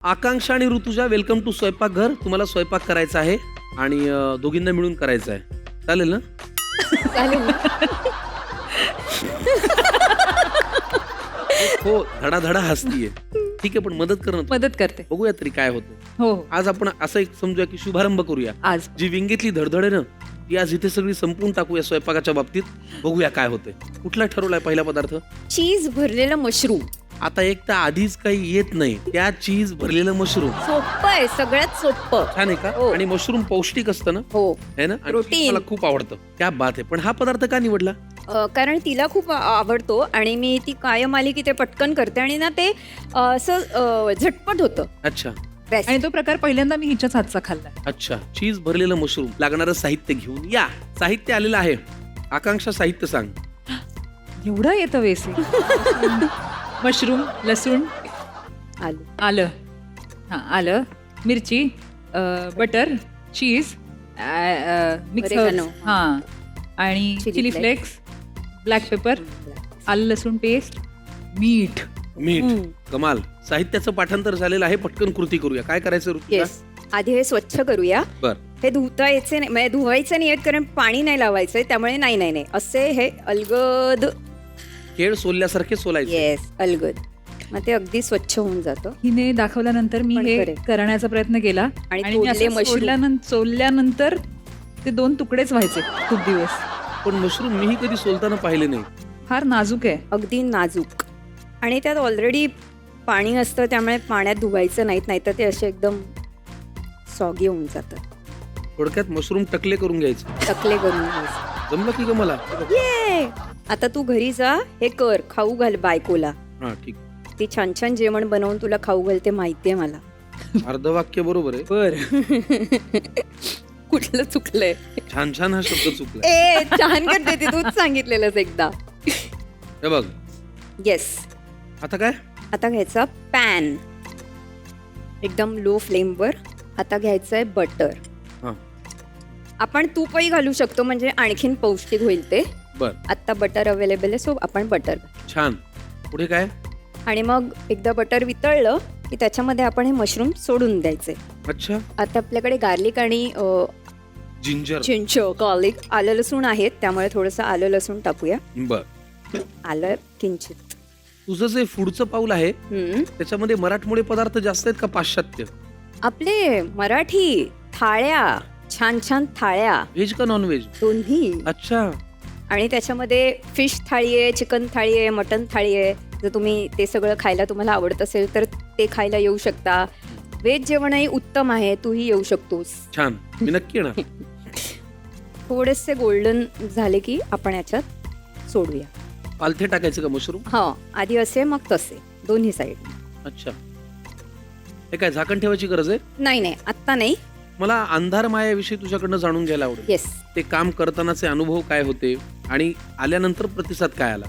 आकांक्षा आणि Rutuja welcome to स्वयंपाकघर. तुम्हाला स्वयंपाक करायचा आहे आणि दोघींना मिळून करायचा आहे. चालेल ना? चालेल ना? हो, धडाधडा हसतीये. ठीक आहे, पण मदत कर ना तू. मदत करते. बघूया तरी काय होतं. हो आज आपण असं एक समजूया की शुभारंभ करूया. आज जी विंगेतली धडधड आहे ना ती आज इथे सगळी संपून टाकूया स्वयंपाकाच्या बाबतीत. बघूया काय होतंय. कुठला ठरवलाय पहिला पदार्थ? चीज भरलेलं मशरूम. आता एक तर आधीच काही येत नाही, त्या चीज भरलेलं मशरूम सोपं आहे, सगळ्यात सोपं. छान आहे का? हो. आणि मशरूम पौष्टिक असतं ना, हो है ना? आणि प्रोटीन. मला खूप आवडतं. क्या बात आहे. पण हा पदार्थ का निवडला? कारण तिला खूप आवडतो आणि मी ती कायम आली की ते पटकन करते आणि ना ते असं झटपट होतं. अच्छा Best. आणि तो प्रकार पहिल्यांदा मी हिच्याच हातचा खाल्ला. अच्छा, चीज भरलेलं मशरूम. लागणारं साहित्य घेऊन या. साहित्य आलेलं आहे. आकांक्षा साहित्य सांग. एवढं येतं वेसी. मशरूम, लसूण, आलू. आलं, आलं, मिरची, बटर, चीज, मिक्स Oregano. आणि Chili chili flakes, black pepper, आलं लसूण पेस्ट, मीठ. मीठ. कमाल. साहित्याचं पाठांतर झालेलं आहे. पटकन कृती करूया. काय करायचं ऋतुजा? येस. आधी हे स्वच्छ करूया. बर. हे धुता यायचे नाही, म्हणजे धुवायचं नाही कारण पाणी नाही लावायचंय, त्यामुळे नाही असे हे अलगद. केळ सोलल्यासारखे सोलायचे. येस, अलगद. मग ते अगदी स्वच्छ होऊन जातं. हिने दाखवल्यानंतर मी पण हे करेल. करण्याचा प्रयत्न केला आणि मी तोडले असं mushroom. सोडल्यानंतर ते 2 तुकडेच व्हायचे खूप दिवस. पण मशरूम मीही कधी सोलताना पाहिले नाही. फार नाजूक आहे. अगदी नाजूक. आणि त्यात ऑलरेडी पाणी असतं, त्यामुळे पाण्यात धुवायचं नाहीतर ते असे एकदम सॉगी होऊन जातात. थोडक्यात मशरूम टकले करून घ्यायचे. टकले करून घ्यायचे. जमलं की ग मला? ये आता तू घरी जा, हे कर, खाऊ घाल बायकोला. हा ठीक. ती छान छान जेवण बनवून तुला खाऊ घालते, माहितीये मला. अर्धवाक्य बरोबर आहे. बर. कुठलं चुकलंय? छान छान हा शब्द चुकला. ए छान करते ती, तूच सांगितलेलंच एकदा. हे बघ. येस. आता काय? आता घ्यायचा पॅन, एकदम लो फ्लेमवर. आता घ्यायचंय बटर. हा. आपण तूपही घालू शकतो, म्हणजे आणखीन पौष्टिक होईल ते. बर. आता बटर अवेलेबल आहे, सो आपण बटर. छान. पुढे काय? आणि मग एकदा बटर वितळलं की त्याच्यामध्ये आपण हे मशरूम सोडून द्यायचे. अच्छा. आता आपल्याकडे गार्लिक आणि जिंजर. चिंच, गार्लिक, आलं लसूण आहेत, त्यामुळे थोडंसं आलं लसूण टाकूया. बर. आलं किंचित. तुझं जे पुढचं पाऊल आहे त्याच्यामध्ये मराठमोळे पदार्थ जास्त आहेत का पाश्चात्य? आपले मराठी थाळ्या, छान छान थाळ्या, व्हेज का नॉन व्हेज? दोन्ही. अच्छा. आणि त्याच्यामध्ये फिश थाळी आहे, चिकन थाळी आहे, मटन थाळी आहे. जर तुम्ही ते सगळं खायला तुम्हाला आवडत असेल तर ते खायला येऊ शकता. व्हेज जेवणही उत्तम आहे, तूही येऊ शकतोस. छान. मी नक्की येणार. थोडेसे गोल्डन झाले की आपण याच्यात सोडूया. पालथे टाकायचं का मशरूम? हा, आधी असे मग तसे, दोन्ही साईड. अच्छा. हे काय झाकण ठेवायची गरज आहे? नाही आत्ता नाही. मला अंधार मायाविषयी तुझ्याकडनं जाणून घ्यायला आवडेल. येस. ते काम करतानाचे अनुभव काय होते आणि आल्यानंतर प्रतिसाद काय आला?